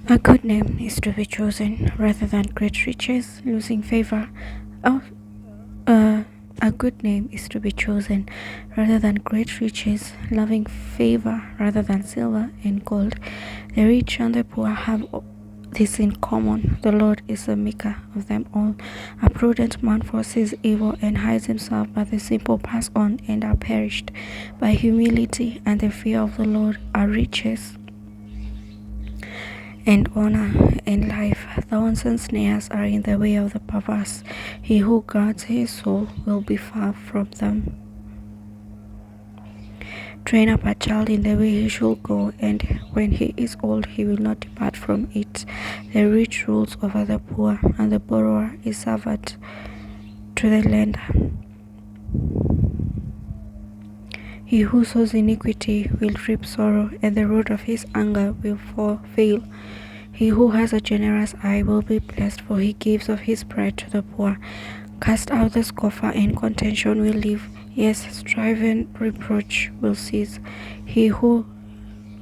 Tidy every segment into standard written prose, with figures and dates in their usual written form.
A good name is to be chosen rather than great riches, losing favor. Oh, uh, a good name is to be chosen rather than great riches, loving favor rather than silver and gold. The rich and the poor have this in common: the Lord is the maker of them all. A prudent man foresees evil and hides himself, but the simple pass on and are perished. By humility and the fear of the Lord are riches and honor and life. Thorns and snares are in the way of the perverse. He who guards his soul will be far from them. Train up a child in the way he should go, and when he is old he will not depart from it. The rich rules over the poor, and the borrower is servant to the lender. He who sows iniquity will reap sorrow, and the road of his anger will fail. He who has a generous eye will be blessed, for he gives of his bread to the poor. Cast out the scoffer, and contention will leave. Yes, strife and reproach will cease. He who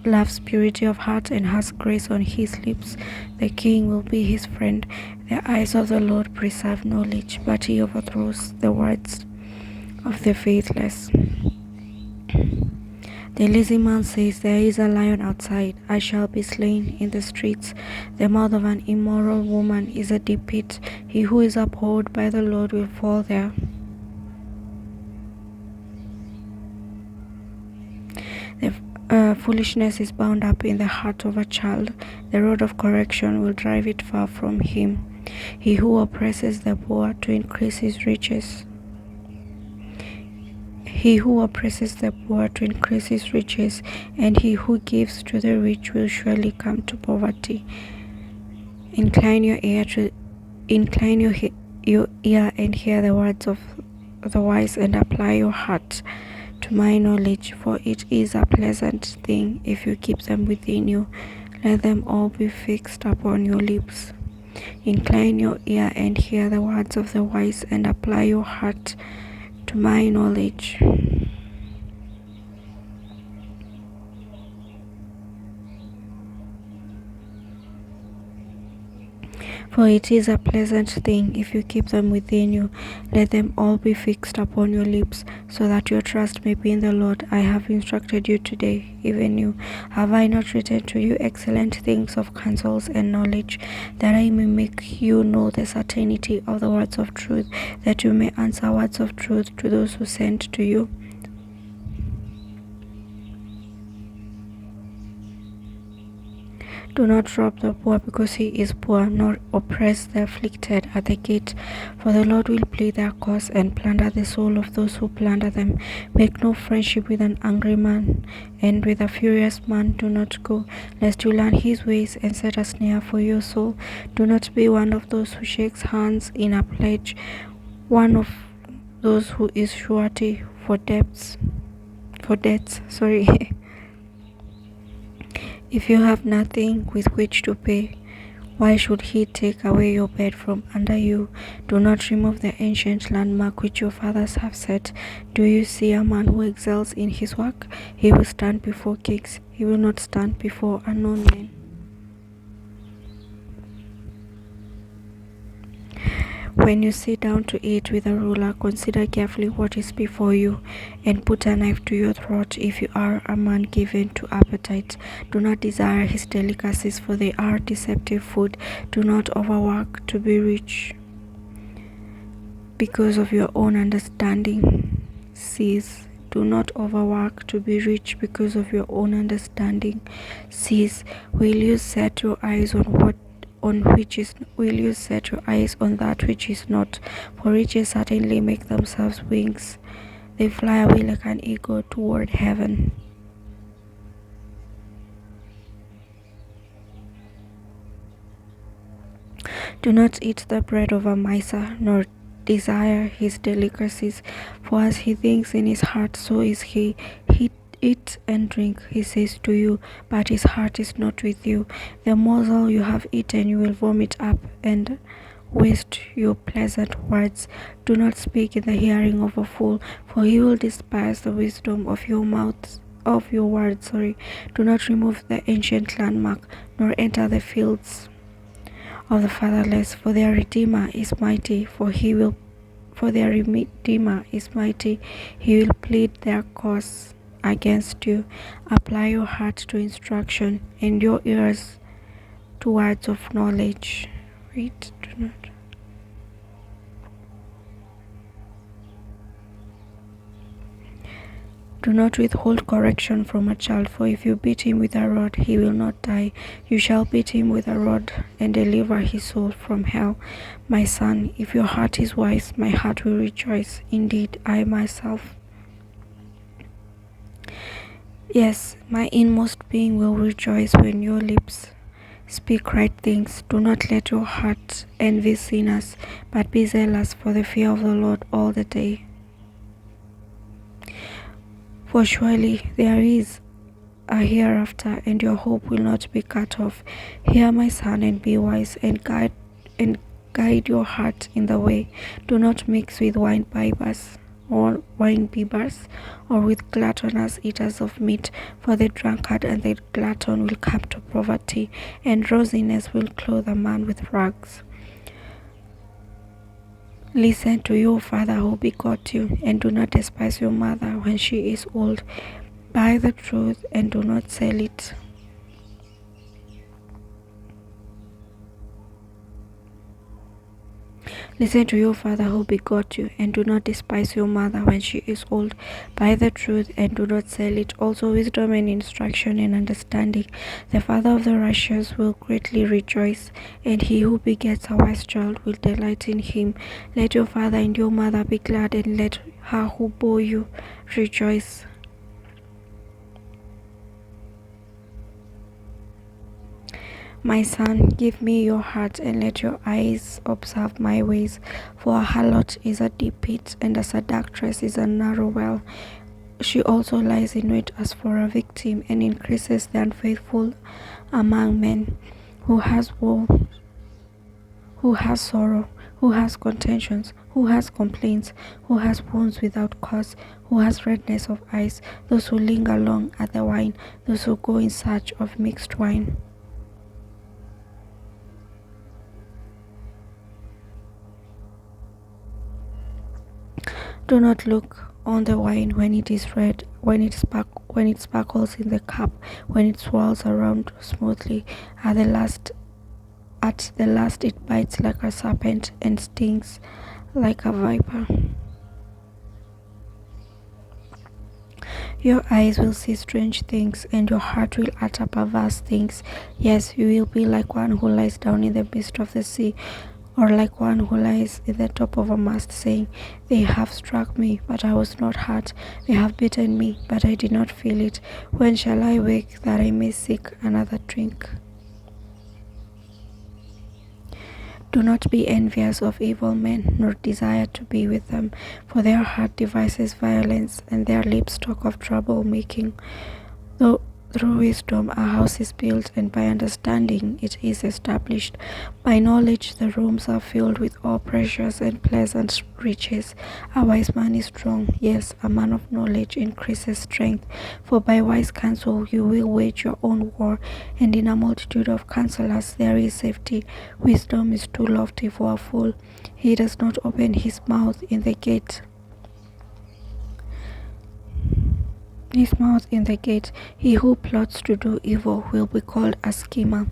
loves purity of heart and has grace on his lips, the king will be his friend. The eyes of the Lord preserve knowledge, but he overthrows the words of the faithless. The lazy man says, there is a lion outside, I shall be slain in the streets. The mouth of an immoral woman is a deep pit. He who is abhorred by the Lord will fall there. The foolishness is bound up in the heart of a child. The rod of correction will drive it far from him. He who oppresses the poor to increase his riches. He who oppresses the poor to increase his riches, and he who gives to the rich will surely come to poverty. Incline your ear and hear the words of the wise, and apply your heart to my knowledge, for it is a pleasant thing if you keep them within you. Let them all be fixed upon your lips. Incline your ear and hear the words of the wise, and apply your heart to my knowledge. For it is a pleasant thing if you keep them within you. Let them all be fixed upon your lips, so that your trust may be in the Lord. I have instructed you today, even you. Have I not written to you excellent things of counsels and knowledge, that I may make you know the certainty of the words of truth, that you may answer words of truth to those who send to you? Do not rob the poor because he is poor, nor oppress the afflicted at the gate, for the Lord will plead their cause and plunder the soul of those who plunder them. Make no friendship with an angry man, and with a furious man do not go, lest you learn his ways and set a snare for your soul. Do not be one of those who shakes hands in a pledge, one of those who is surety for debts. If you have nothing with which to pay, why should he take away your bed from under you? Do not remove the ancient landmark which your fathers have set. Do you see a man who excels in his work? He will stand before kings. He will not stand before unknown men. When you sit down to eat with a ruler, consider carefully what is before you, and put a knife to your throat if you are a man given to appetite. Do not desire his delicacies, for they are deceptive food. Do not overwork to be rich because of your own understanding. Cease. Do not overwork to be rich because of your own understanding. Cease. Will you set your eyes on that which is not? For riches certainly make themselves wings. They fly away like an eagle toward heaven. Do not eat the bread of a miser, nor desire his delicacies, for as he thinks in his heart, so is he. He eat and drink, he says to you, but his heart is not with you. The morsel you have eaten you will vomit up, and waste your pleasant words. Do not speak in the hearing of a fool, for he will despise the wisdom of your mouth. of your word, do not remove the ancient landmark, nor enter the fields of the fatherless, for their Redeemer is mighty, for their Redeemer is mighty, he will plead their cause against you. Apply your heart to instruction, and your ears to words of knowledge. Read, do not. Do not withhold correction from a child, for if you beat him with a rod, he will not die. You shall beat him with a rod and deliver his soul from hell. My son, if your heart is wise, my heart will rejoice. Indeed, I myself. Yes, my inmost being will rejoice when your lips speak right things. Do not let your heart envy sinners, but be zealous for the fear of the Lord all the day. For surely there is a hereafter, and your hope will not be cut off. Hear, my son, and be wise, and guide your heart in the way. Do not mix with wine bibbers, or with gluttonous eaters of meat, for the drunkard and the glutton will come to poverty, and drowsiness will clothe a man with rags. Listen to your father who begot you, and do not despise your mother when she is old. Buy the truth and do not sell it. Listen to your father who begot you, and do not despise your mother when she is old. Buy the truth and do not sell it. Also wisdom and instruction and understanding. The father of the righteous will greatly rejoice, and he who begets a wise child will delight in him. Let your father and your mother be glad, and let her who bore you rejoice. My son, give me your heart, and let your eyes observe my ways. For a harlot is a deep pit, and a seductress is a narrow well. She also lies in wait as for a victim, and increases the unfaithful among men. Who has woe, who has sorrow, who has contentions, who has complaints, who has wounds without cause, who has redness of eyes, those who linger long at the wine, those who go in search of mixed wine. Do not look on the wine when it is red, when it sparkles in the cup, when it swirls around smoothly. At the last it bites like a serpent and stings like a viper. Your eyes will see strange things, and your heart will utter perverse things. Yes, you will be like one who lies down in the midst of the sea, or like one who lies in the top of a mast, saying, They have struck me, but I was not hurt. They have beaten me, but I did not feel it. When shall I wake, that I may seek another drink? Do not be envious of evil men, nor desire to be with them, for their heart devises violence, and their lips talk of trouble-making. Though through wisdom a house is built, and by understanding it is established. By knowledge the rooms are filled with all precious and pleasant riches. A wise man is strong, yes, a man of knowledge increases strength. For by wise counsel you will wage your own war, and in a multitude of counselors there is safety. Wisdom is too lofty for a fool. He does not open his mouth in the gate. He who plots to do evil will be called a schemer.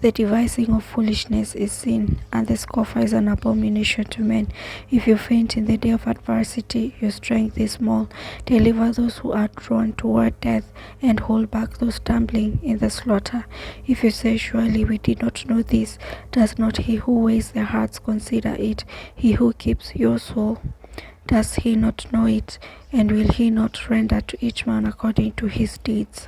The devising of foolishness is sin, and the scoffer is an abomination to men. If you faint in the day of adversity, your strength is small. Deliver those who are drawn toward death, and hold back those stumbling in the slaughter. If you say, Surely we did not know this, does not he who weighs the hearts consider it? He who keeps your soul, does he not know it? And will he not render to each man according to his deeds?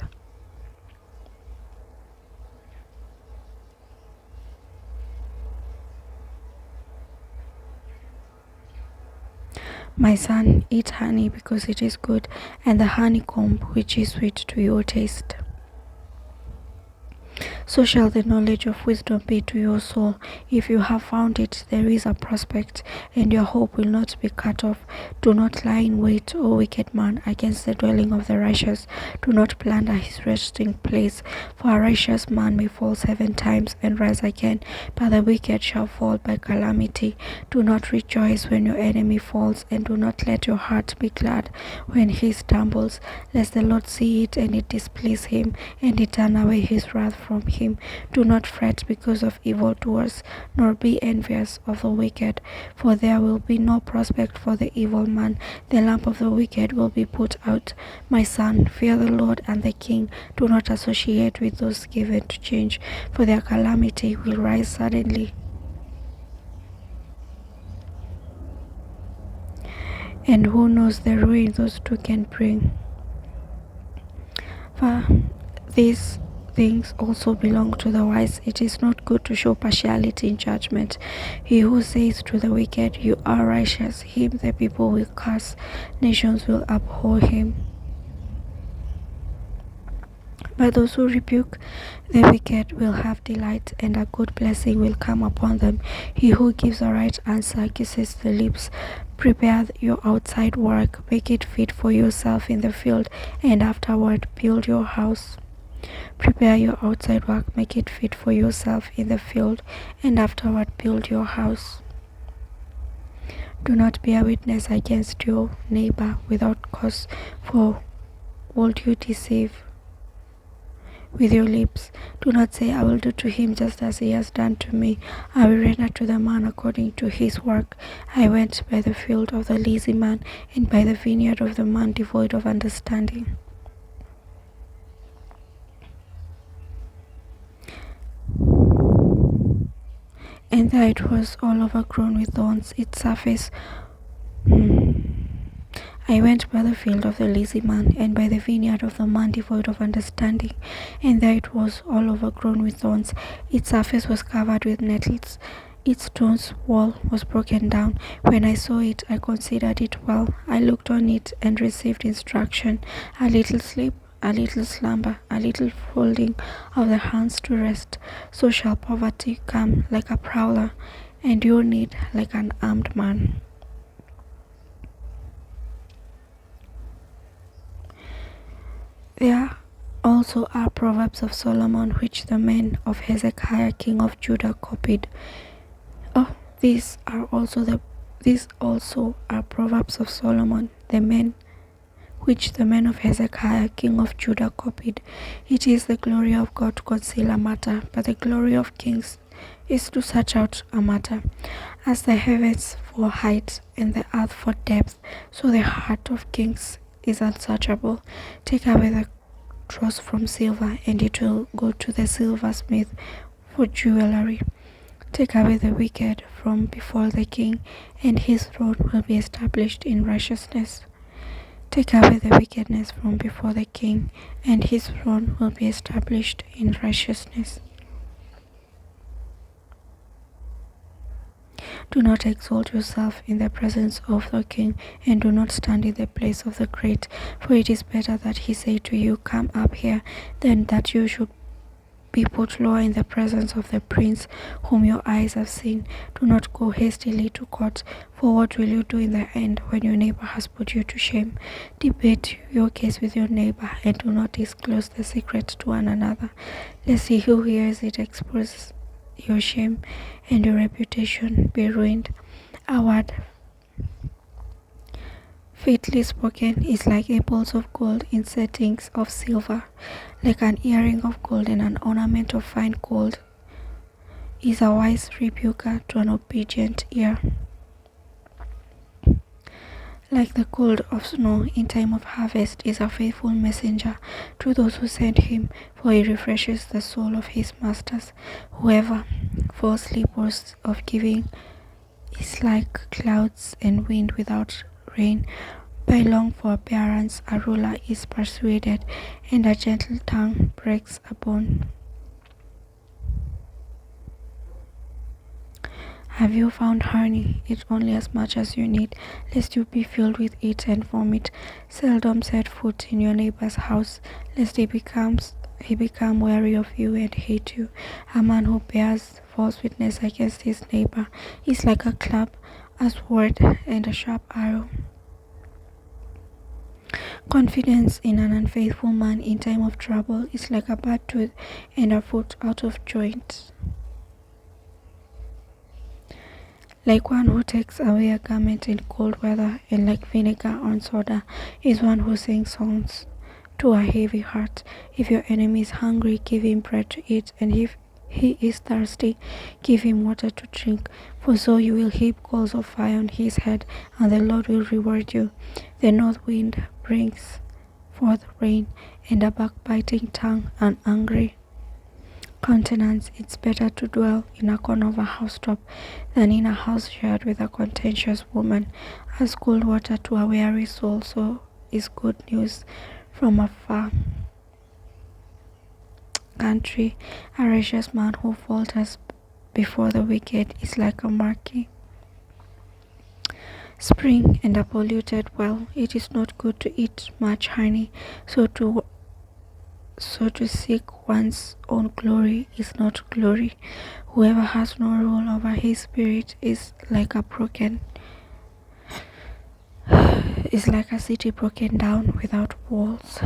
My son, eat honey because it is good, and the honeycomb which is sweet to your taste. So shall the knowledge of wisdom be to your soul. If you have found it, there is a prospect, and your hope will not be cut off. Do not lie in wait, O wicked man, against the dwelling of the righteous. Do not plunder his resting place. For a righteous man may fall 7 times and rise again, but the wicked shall fall by calamity. Do not rejoice when your enemy falls, and do not let your heart be glad when he stumbles, lest the Lord see it and it displease him, and he turn away his wrath from him. Do not fret because of evildoers, nor be envious of the wicked, for there will be no prospect for the evil man. The lamp of the wicked will be put out. My son, fear the Lord and the king. Do not associate with those given to change, for their calamity will rise suddenly. And who knows the ruin those two can bring? For these things also belong to the wise. It is not good to show partiality in judgment. He who says to the wicked, "You are righteous," him the people will curse. Nations will abhor him. But those who rebuke the wicked will have delight, and a good blessing will come upon them. He who gives a right answer kisses the lips. Prepare your outside work, make it fit for yourself in the field, and afterward build your house. Prepare your outside work, make it fit for yourself in the field, and afterward build your house. Do not bear witness against your neighbor without cause, for would you deceive with your lips? Do not say, "I will do to him just as he has done to me. I will render to the man according to his work." I went by the field of the lazy man, and by the vineyard of the man devoid of understanding. And there it was, all overgrown with thorns, its surface. I went by the field of the lazy man, and by the vineyard of the man devoid of understanding, and there it was, all overgrown with thorns. Its surface was covered with nettles. Its stone wall was broken down. When I saw it, I considered it well. I looked on it and received instruction. A little sleep, a little slumber, a little folding of the hands to rest. So shall poverty come like a prowler, and your need like an armed man. There also are proverbs of Solomon, which the men of Hezekiah king of Judah copied. These also are proverbs of Solomon, which the men of Hezekiah king of Judah copied. It is the glory of God to conceal a matter, but the glory of kings is to search out a matter. As the heavens for height and the earth for depth, so the heart of kings is unsearchable. Take away the dross from silver, and it will go to the silversmith for jewelry. Take away the wicked from before the king, and his throne will be established in righteousness. Take away the wickedness from before the king, and his throne will be established in righteousness. Do not exalt yourself in the presence of the king, and do not stand in the place of the great, for it is better that he say to you, "Come up here," than that you should be put lower in the presence of the prince whom your eyes have seen. Do not go hastily to court, for what will you do in the end when your neighbor has put you to shame? Debate your case with your neighbor, and do not disclose the secret to one another, lest he who hears it expose your shame and your reputation be ruined. A word fitly spoken is like apples of gold in settings of silver, like an earring of gold and an ornament of fine gold is a wise rebuker to an obedient ear. Like the cold of snow in time of harvest is a faithful messenger to those who send him, for he refreshes the soul of his masters. Whoever falsely boasts of giving is like clouds and wind without rain. By long forbearance a ruler is persuaded, and a gentle tongue breaks a bone. Have you found honey? Eat only as much as you need, lest you be filled with it and vomit. Seldom set foot in your neighbor's house, lest he becomes he become weary of you and hate you. A man who bears false witness against his neighbor is like a club, a sword, and a sharp arrow. Confidence in an unfaithful man in time of trouble is like a bad tooth and a foot out of joint. Like one who takes away a garment in cold weather, and like vinegar on soda is one who sings songs to a heavy heart. If your enemy is hungry, give him bread to eat, and if he is thirsty, give him water to drink. For so you will heap coals of fire on his head, and the Lord will reward you. The north wind brings forth rain, and a backbiting tongue an angry countenance. It's better to dwell in a corner of a housetop than in a house shared with a contentious woman. As cold water to a weary soul, so is good news from a far country. A righteous man who falters before the wicked is like a murky spring and a polluted well. It is not good to eat much honey, so to seek one's own glory is not glory. Whoever has no rule over his spirit is like a city broken down without walls.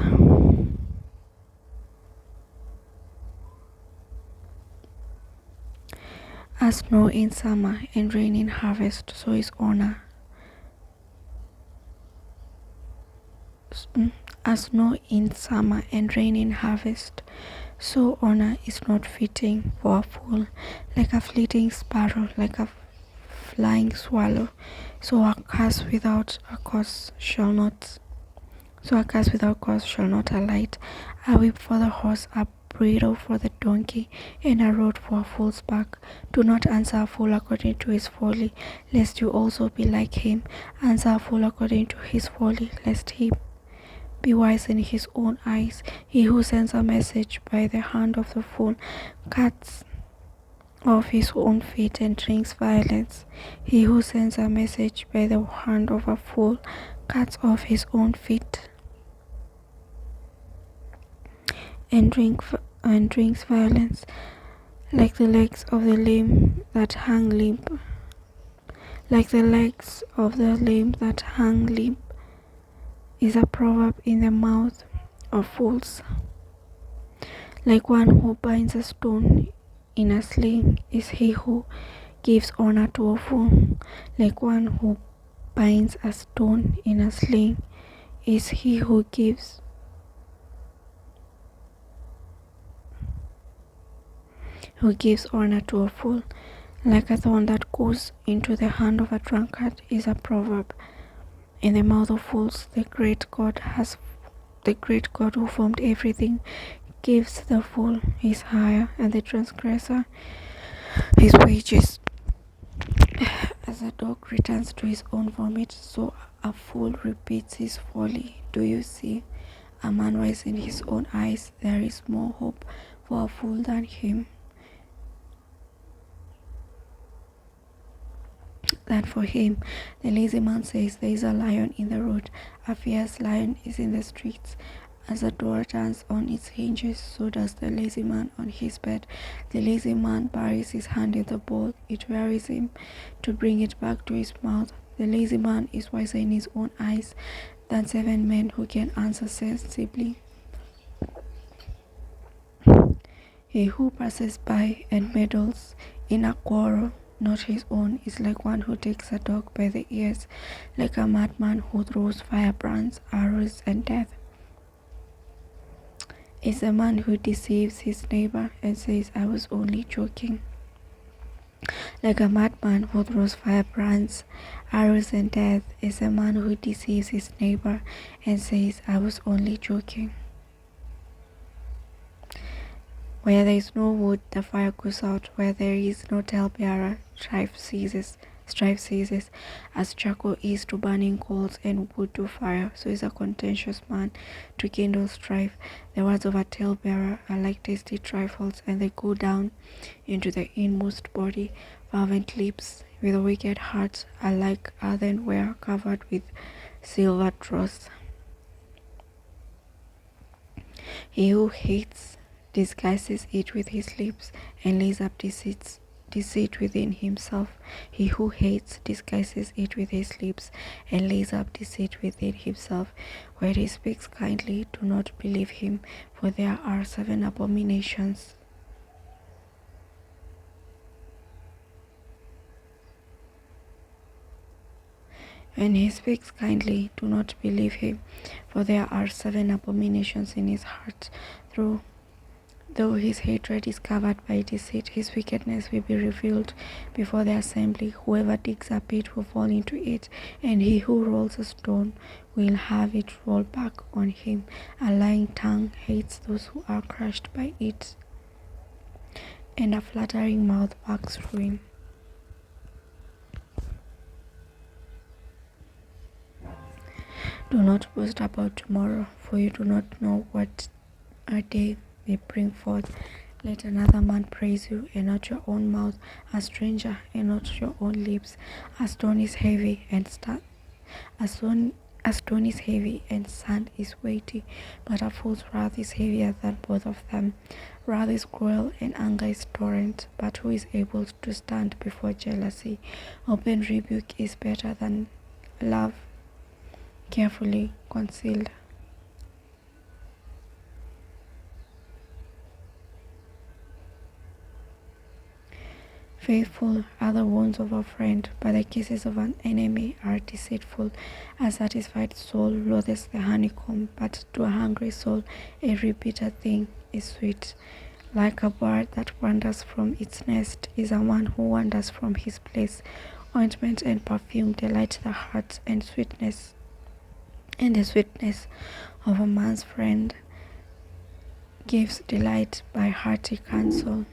As snow in summer and rain in harvest, so is honor. As snow in summer and rain in harvest, so honor is not fitting for a fool. Like a fleeting sparrow, like a flying swallow, so a curse without cause shall not alight. A whip for the horse, a bridle for the donkey, and a rod for a fool's back. Do not answer a fool according to his folly, lest you also be like him. Answer a fool according to his folly, lest he be wise in his own eyes. He who sends a message by the hand of the fool cuts off his own feet and drinks violence. He who sends a message by the hand of a fool cuts off his own feet and drinks violence. Like the legs of the lame that hang limp, is a proverb in the mouth of fools. Like one who binds a stone in a sling is he who gives honor to a fool. Like one who binds a stone in a sling is he who gives honor to a fool. Like a thorn that goes into the hand of a drunkard is a proverb in the mouth of fools. The great God who formed everything gives the fool his hire and the transgressor his wages. As a dog returns to his own vomit, so a fool repeats his folly. Do you see? A man wise in his own eyes, there is more hope for a fool than him. For him, the lazy man says, there is a lion in the road, a fierce lion is in the streets. As a door turns on its hinges, so does the lazy man on his bed. The lazy man buries his hand in the bowl, it wearies him to bring it back to his mouth. The lazy man is wiser in his own eyes than 7 men who can answer sensibly. He who passes by and meddles in a quarrel not his own is like one who takes a dog by the ears, like a madman who throws firebrands, arrows, and death. Is a man who deceives his neighbor and says, I was only joking. Like a madman who throws firebrands, arrows, and death is a man who deceives his neighbor and says, I was only joking. Where there is no wood, the fire goes out. Where there is no talebearer, strife ceases. As charcoal is to burning coals and wood to fire, so is a contentious man to kindle strife. The words of a talebearer are like tasty trifles, and they go down into the inmost body. Fervent lips with wicked hearts are like earthenware covered with silver dross. He who hates disguises it with his lips, and lays up deceit within himself. He who hates disguises it with his lips, and lays up deceit within himself. When he speaks kindly, do not believe him, for there are 7 abominations. When he speaks kindly, do not believe him, for there are 7 abominations in his heart. Though his hatred is covered by deceit, his wickedness will be revealed before the assembly. Whoever digs a pit will fall into it, and he who rolls a stone will have it rolled back on him. A lying tongue hates those who are crushed by it, and a flattering mouth backs ruin. Do not boast about tomorrow, for you do not know what a day may bring forth. Let another man praise you, and not your own mouth, a stranger, and not your own lips. A stone is heavy, and sand is weighty, but a fool's wrath is heavier than both of them. Wrath is cruel, and anger is torrent, but who is able to stand before jealousy? Open rebuke is better than love carefully concealed. Faithful are the wounds of a friend, but the kisses of an enemy are deceitful. A satisfied soul loathes the honeycomb, but to a hungry soul every bitter thing is sweet. Like a bird that wanders from its nest is a man who wanders from his place. Ointment and perfume delight the heart, and the sweetness of a man's friend gives delight by hearty counsel.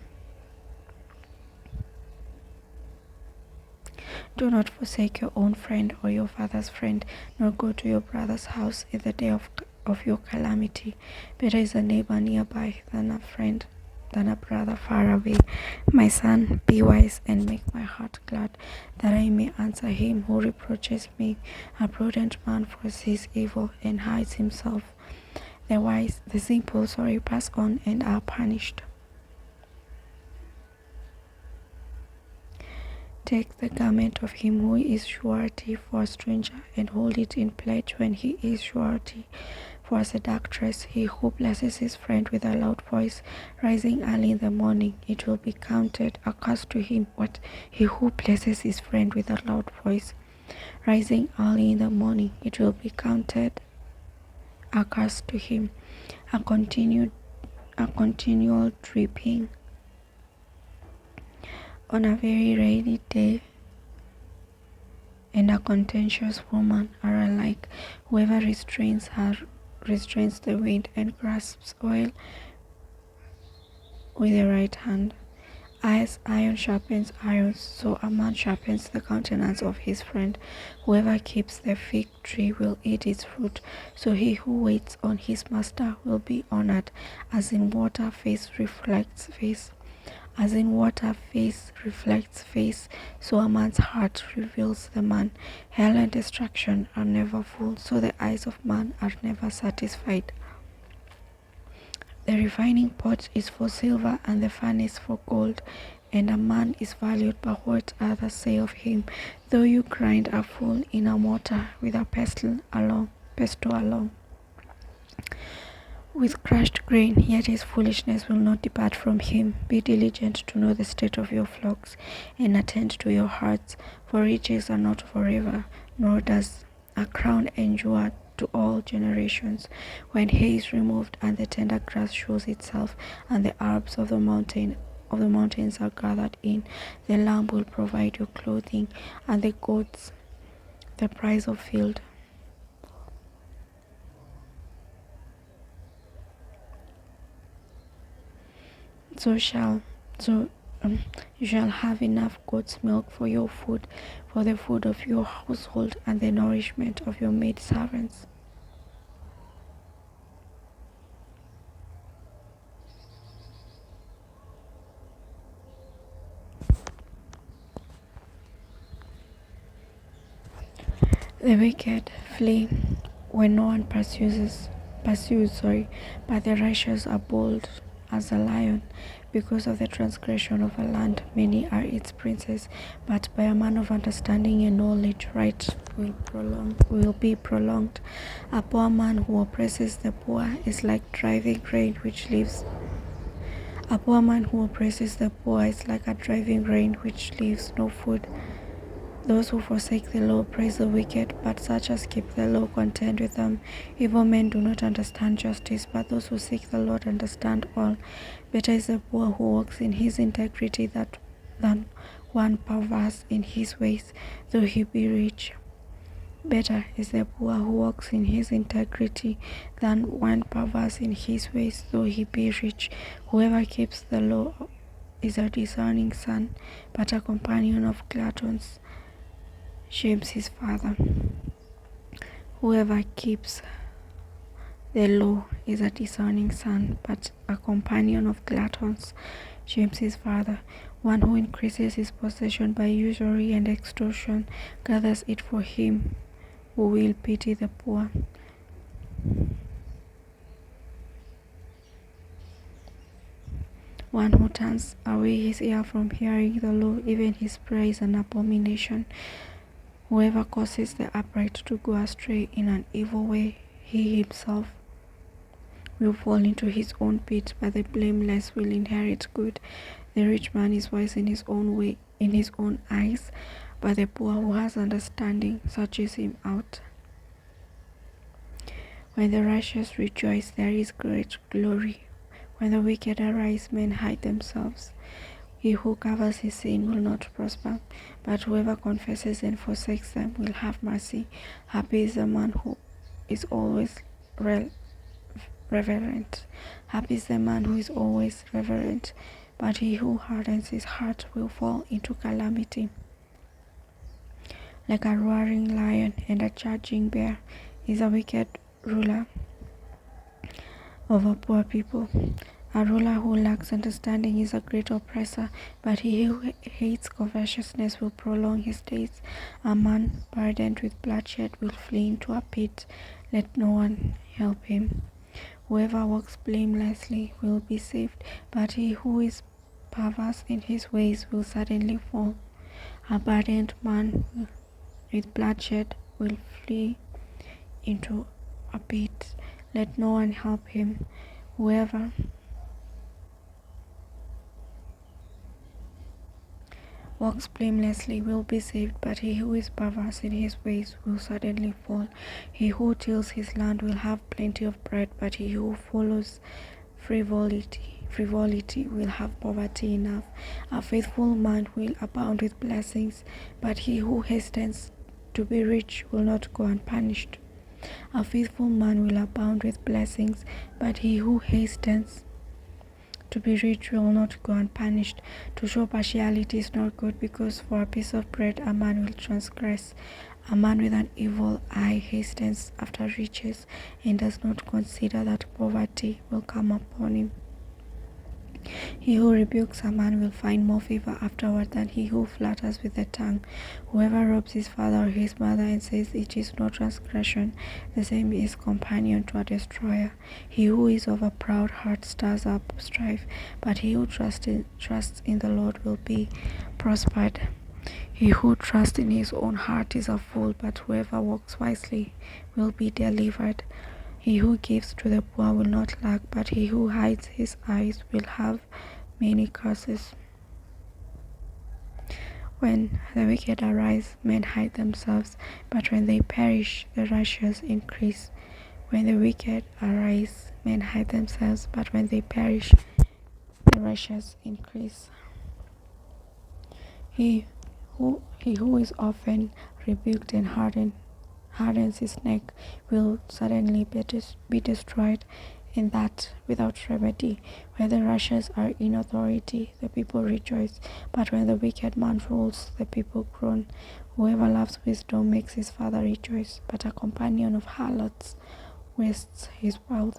Do not forsake your own friend or your father's friend, nor go to your brother's house in the day of your calamity. Better is a neighbor nearby than a brother far away. My son, be wise and make my heart glad, that I may answer him who reproaches me. A prudent man foresees evil and hides himself. The simple, pass on and are punished. Take the garment of him who is surety for a stranger, and hold it in pledge when he is surety for a seductress. He who blesses his friend with a loud voice, rising early in the morning, it will be counted accursed to him. What? He who blesses his friend with a loud voice, rising early in the morning, it will be counted accursed to him. A continual dripping on a very rainy day and a contentious woman are alike. Whoever restrains the wind and grasps oil with the right hand. As iron sharpens iron, so a man sharpens the countenance of his friend. Whoever keeps the fig tree will eat its fruit, so he who waits on his master will be honored. As in water, face reflects face. So a man's heart reveals the man. Hell and destruction are never full, so the eyes of man are never satisfied. The refining pot is for silver, and the furnace for gold, and a man is valued by what others say of him. Though you grind a fool in a mortar with a pestle along, with crushed grain, yet his foolishness will not depart from him. Be diligent to know the state of your flocks, and attend to your herds, for riches are not forever, nor does a crown endure to all generations. When hay is removed, and the tender grass shows itself, and the herbs of the mountains are gathered in, the lamb will provide your clothing, and the goats the price of field. You shall have enough goat's milk for your food, for the food of your household, and the nourishment of your maidservants. The wicked flee when no one pursues, but the righteous are bold as a lion. Because of the transgression of a land, many are its princes, but by a man of understanding and knowledge, right will be prolonged. A poor man who oppresses the poor is like driving rain which leaves. A poor man who oppresses the poor is like a driving rain which leaves no food. Those who forsake the law praise the wicked, but such as keep the law contend with them. Evil men do not understand justice, but those who seek the Lord understand all. Better is the poor who walks in his integrity than one perverse in his ways, though he be rich. Better is the poor who walks in his integrity than one perverse in his ways, though he be rich. Whoever keeps the law is a discerning son, but a companion of gluttons shames his father. Whoever keeps the law is a discerning son, but a companion of gluttons shames his father. One who increases his possession by usury and extortion gathers it for him who will pity the poor. One who turns away his ear from hearing the law, even his prayer is an abomination. Whoever causes the upright to go astray in an evil way, he himself will fall into his own pit, but the blameless will inherit good. The rich man is wise in his own way, in his own eyes, but the poor who has understanding searches him out. When the righteous rejoice, there is great glory. When the wicked arise, men hide themselves. He who covers his sin will not prosper, but whoever confesses and forsakes them will have mercy. Happy is the man who is always reverent. Happy is the man who is always reverent, but he who hardens his heart will fall into calamity. Like a roaring lion and a charging bear is a wicked ruler over poor people. A ruler who lacks understanding is a great oppressor, but he who hates covetousness will prolong his days. A man burdened with bloodshed will flee into a pit. Let no one help him. Whoever walks blamelessly will be saved, but he who is perverse in his ways will certainly fall. A burdened man with bloodshed will flee into a pit. Let no one help him. Whoever walks blamelessly will be saved, but he who is perverse in his ways will suddenly fall. He who tills his land will have plenty of bread, but he who follows frivolity will have poverty enough. A faithful man will abound with blessings, but he who hastens to be rich will not go unpunished. A faithful man will abound with blessings, but he who hastens to be rich will not go unpunished. To show partiality is not good, because for a piece of bread a man will transgress. A man with an evil eye hastens after riches and does not consider that poverty will come upon him. He who rebukes a man will find more favor afterward than he who flatters with the tongue. Whoever robs his father or his mother and says it is no transgression, the same is companion to a destroyer. He who is of a proud heart stirs up strife, but he who trusts in the Lord will be prospered. He who trusts in his own heart is a fool, but whoever walks wisely will be delivered. He who gives to the poor will not lack, but he who hides his eyes will have many curses. When the wicked arise, men hide themselves, but when they perish, the righteous increase. When the wicked arise, men hide themselves, but when they perish, the righteous increase. He who is often rebuked and hardens his neck will suddenly be destroyed, and that without remedy. When the righteous are in authority, the people rejoice, but when the wicked man rules, the people groan. Whoever loves wisdom makes his father rejoice, but a companion of harlots wastes his wealth.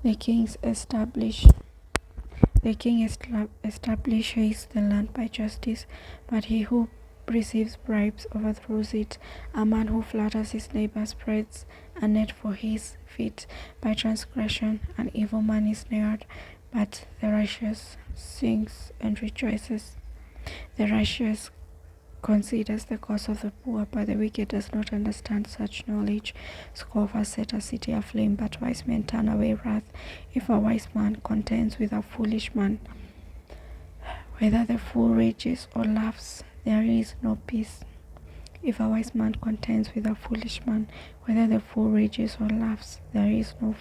The king establishes the land by justice, but he who receives bribes overthrows it. A man who flatters his neighbor spreads a net for his feet. By transgression an evil man is snared, but the righteous sings and rejoices. The righteous considers the cause of the poor, but the wicked does not understand such knowledge. Scoffers set a city aflame, but wise men turn away wrath. If a wise man contends with a foolish man, whether the fool rages or laughs, there is no peace. If a wise man contends with a foolish man, whether the fool rages or laughs, there is no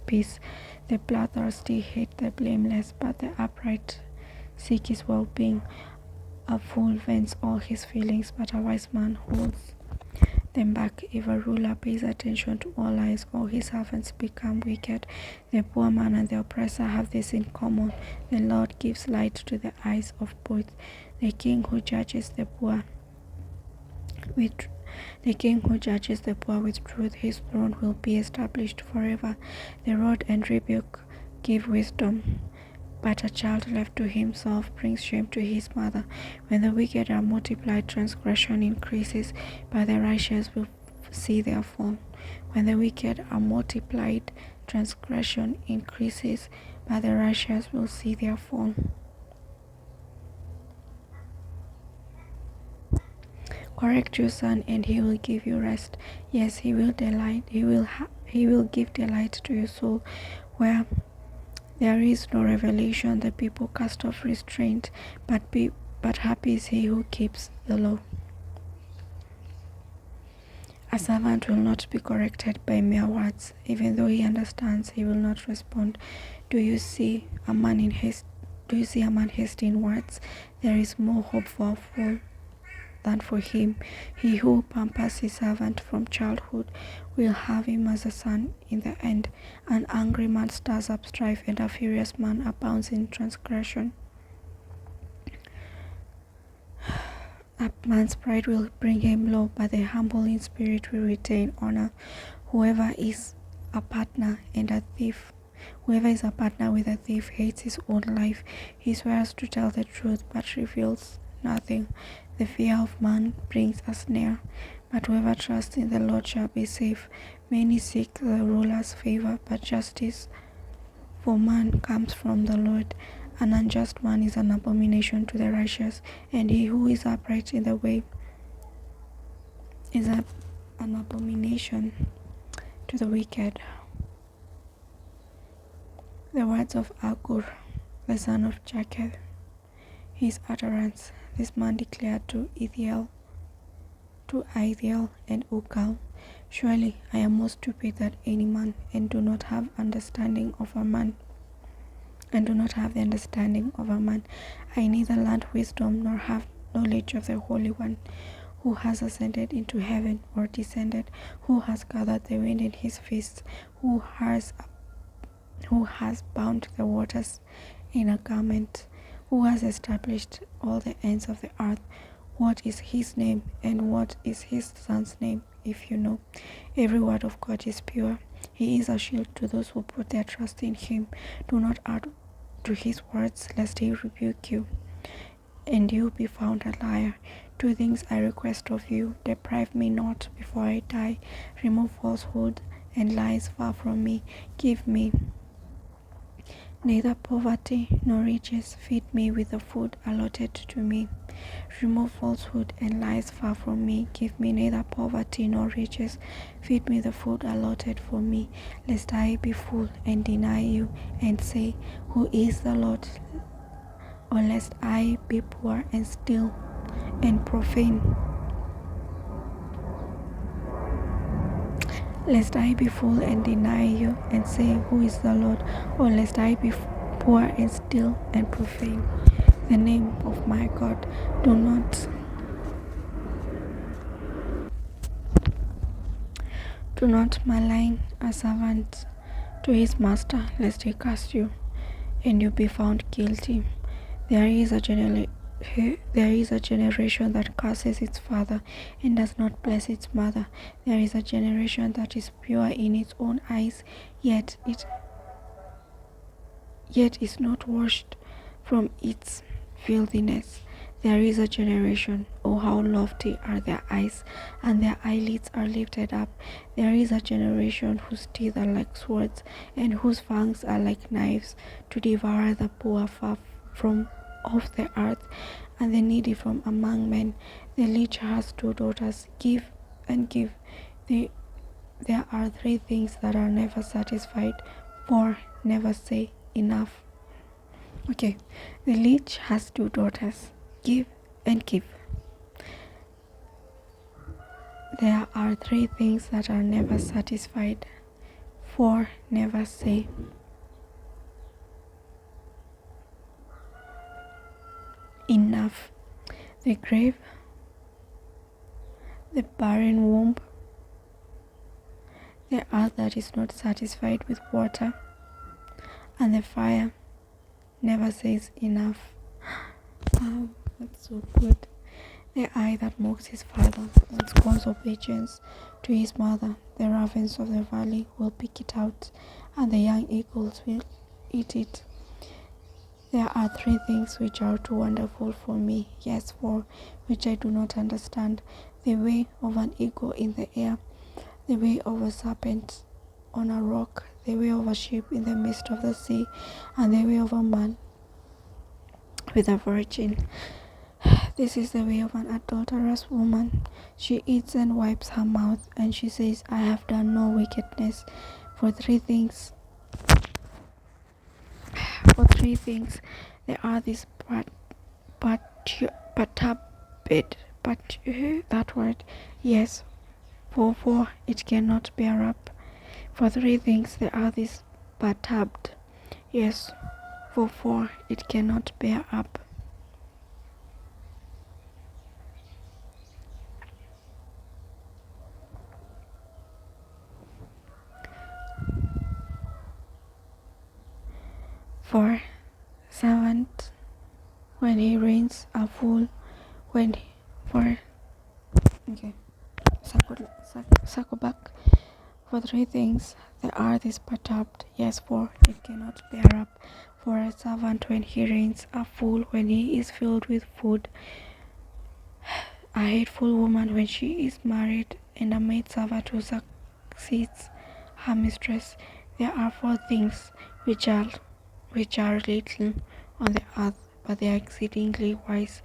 peace. The bloodthirsty hate the blameless, but the upright seek his well-being. A fool vents all his feelings, but a wise man holds them back. If a ruler pays attention to all lies, all his servants become wicked. The poor man and the oppressor have this in common: the Lord gives light to the eyes of both. The king who judges the poor with truth, his throne will be established forever. The rod and rebuke give wisdom, but a child left to himself brings shame to his mother. When the wicked are multiplied, transgression increases, but the righteous will see their fall. When the wicked are multiplied, transgression increases, but the righteous will see their fall. Correct your son, and he will give you rest. Yes, he will give delight to your soul. Where there is no revelation, the people cast off restraint, but happy is he who keeps the law. A servant will not be corrected by mere words. Even though he understands, he will not respond. Do you see a man hasty in words? There is more hope for a fool than for him. He who pampers his servant from childhood will have him as a son in the end. An angry man stirs up strife, and a furious man abounds in transgression. A man's pride will bring him low, but the humble in spirit will retain honor. Whoever is a partner with a thief hates his own life. He swears to tell the truth, but reveals nothing. The fear of man brings a snare, but whoever trusts in the Lord shall be safe. Many seek the ruler's favor, but justice for man comes from the Lord. An unjust man is an abomination to the righteous, and he who is upright in the way is an abomination to the wicked. The words of Agur, the son of Jakeh, his utterance. This man declared to Ithiel and Ukal, surely I am more stupid than any man, and do not have the understanding of a man. I neither learned wisdom nor have knowledge of the Holy One, who has ascended into heaven or descended, who has gathered the wind in his fists, who has bound the waters in a garment, who has established all the ends of the earth. What is his name, and what is his son's name, if you know? Every word of God is pure. He is a shield to those who put their trust in him. Do not add to his words, lest he rebuke you, and you be found a liar. 2 things I request of you: deprive me not before I die. Remove falsehood and lies far from me. Give me neither poverty nor riches. Feed me with the food allotted to me. Remove falsehood and lies far from me. Give me neither poverty nor riches. Feed me the food allotted for me, lest I be full and deny you and say, who is the Lord? Or lest I be poor and steal and profane. Lest I be full and deny you and say, who is the Lord? Or lest I be poor and steal and profane the name of my God. Do not malign a servant to his master, lest he curse you, and you be found guilty. There is a generation that curses its father and does not bless its mother. There is a generation that is pure in its own eyes, yet is not washed from its filthiness. There is a generation, oh how lofty are their eyes, and their eyelids are lifted up. There is a generation whose teeth are like swords, and whose fangs are like knives, to devour the poor far from off the earth, and the needy from among men. The leech has two daughters, give and give. There are three things that are never satisfied, four never say enough. Okay, the leech has two daughters, give and give. There are three things that are never satisfied, four never say enough. The grave, the barren womb, the earth that is not satisfied with water, and the fire never says enough. Wow, that's so good. The eye that mocks his father and scorns obedience to his mother. The ravens of the valley will pick it out, and the young eagles will eat it. There are three things which are too wonderful for me, yes, four, which I do not understand. The way of an eagle in the air, the way of a serpent on a rock, the way of a ship in the midst of the sea, and the way of a man with a virgin. This is the way of an adulterous woman. She eats and wipes her mouth, and she says, I have done no wickedness. For three things, there are these that word, yes, for four, it cannot bear up. For three things, there are these perturbed, yes, for four, it cannot bear up. For servant, when he reigns, a fool, circle back. For three things, the earth is perturbed, yes, for it cannot bear up. For a servant when he reigns, a fool when he is filled with food, a hateful woman when she is married, and a maidservant who succeeds her mistress. There are four things which are little on the earth, but they are exceedingly wise.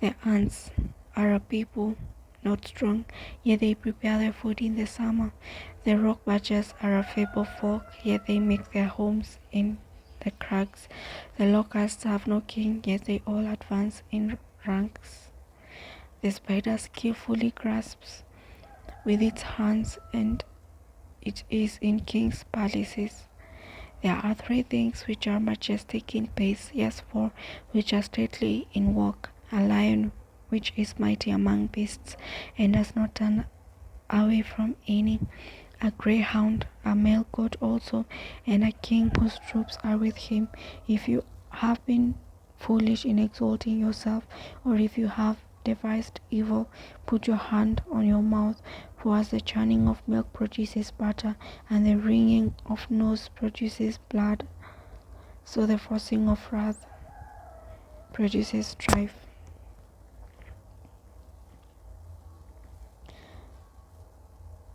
The ants are a people not strong, yet they prepare their food in the summer. The rock badgers are a feeble folk, yet they make their homes in the crags. The locusts have no king, yet they all advance in ranks. The spider skillfully grasps with its hands, and it is in kings' palaces. There are three things which are majestic in pace, yes, four which are stately in walk. A lion which is mighty among beasts, and does not turn away from any. A greyhound, a male goat also, and a king whose troops are with him. If you have been foolish in exalting yourself, or if you have devised evil, put your hand on your mouth, for as the churning of milk produces butter, and the wringing of nose produces blood, so the forcing of wrath produces strife.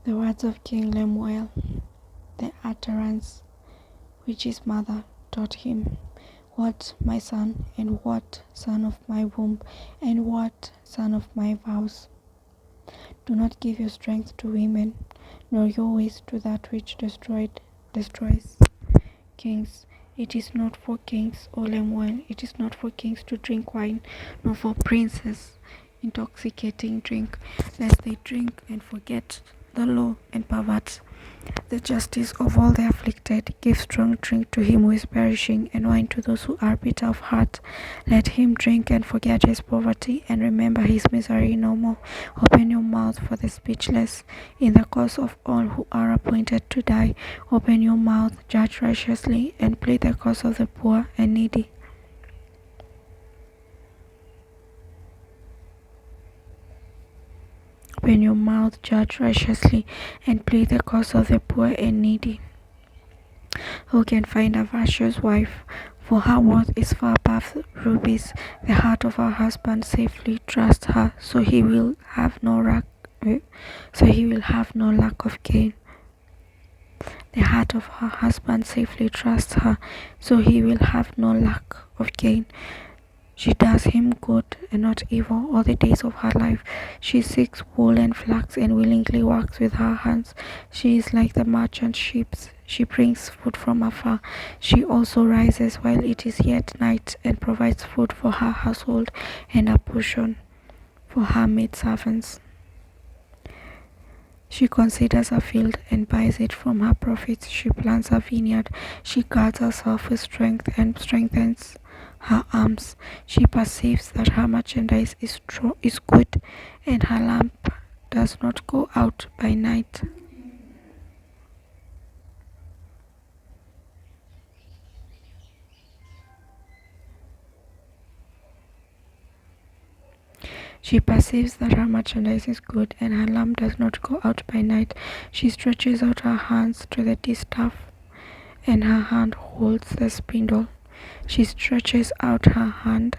The words of King Lemuel, the utterance which his mother taught him. What, my son, and what, son of my womb, and what, son of my vows? Do not give your strength to women, nor your ways to that which destroys kings. It is not for kings, O Lemuel, it is not for kings to drink wine, nor for princes intoxicating drink, lest they drink and forget the law and pervert the justice of all the afflicted. Give strong drink to him who is perishing, and wine to those who are bitter of heart. Let him drink and forget his poverty, and remember his misery no more. Open your mouth for the speechless, in the cause of all who are appointed to die. Open your mouth, judge righteously, and plead the cause of the poor and needy. Open your mouth, judge righteously, and plead the cause of the poor and needy. Who can find a virtuous wife? For her worth is far above rubies. The heart of her husband safely trusts her, so he will have no lack of gain. The heart of her husband safely trusts her, so he will have no lack of gain. She does him good and not evil all the days of her life. She seeks wool and flax and willingly works with her hands. She is like the merchant ships. She brings food from afar. She also rises while it is yet night and provides food for her household and a portion for her maidservants. She considers a field and buys it from her profits. She plants a vineyard. She guards herself with strength and strengthens her arms. She perceives that her merchandise is good, and her lamp does not go out by night. She perceives that her merchandise is good, and her lamp does not go out by night. She stretches out her hands to the distaff, and her hand holds the spindle. She stretches out her hand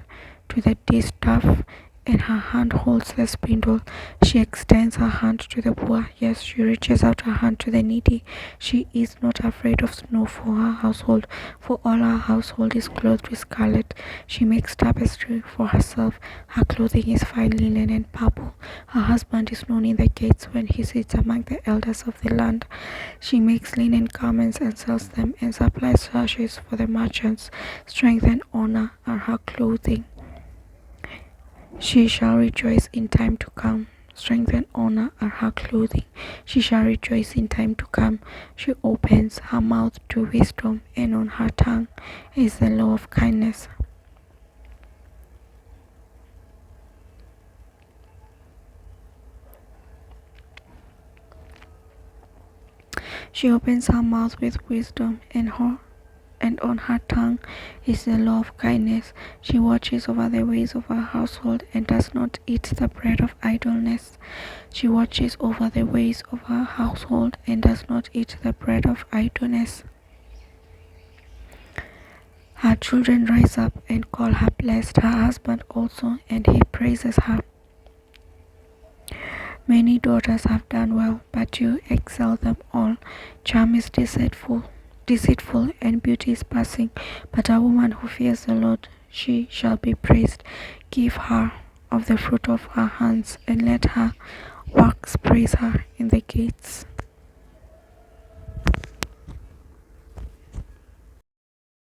to the distaff, and her hand holds the spindle. She extends her hand to the poor. Yes, she reaches out her hand to the needy. She is not afraid of snow for her household, for all her household is clothed with scarlet. She makes tapestry for herself. Her clothing is fine linen and purple. Her husband is known in the gates when he sits among the elders of the land. She makes linen garments and sells them, and supplies sashes for the merchants. Strength and honor are her clothing. She shall rejoice in time to come. Strength and honor are her clothing. She shall rejoice in time to come. She opens her mouth to wisdom, and on her tongue is the law of kindness. She opens her mouth with wisdom, and on her tongue is the law of kindness. She watches over the ways of her household and does not eat the bread of idleness. She watches over the ways of her household and does not eat the bread of idleness. Her children rise up and call her blessed, her husband also, and he praises her. Many daughters have done well, but you excel them all. Charm is deceitful, and beauty is passing, but a woman who fears the Lord, she shall be praised. Give her of the fruit of her hands, and let her works praise her in the gates.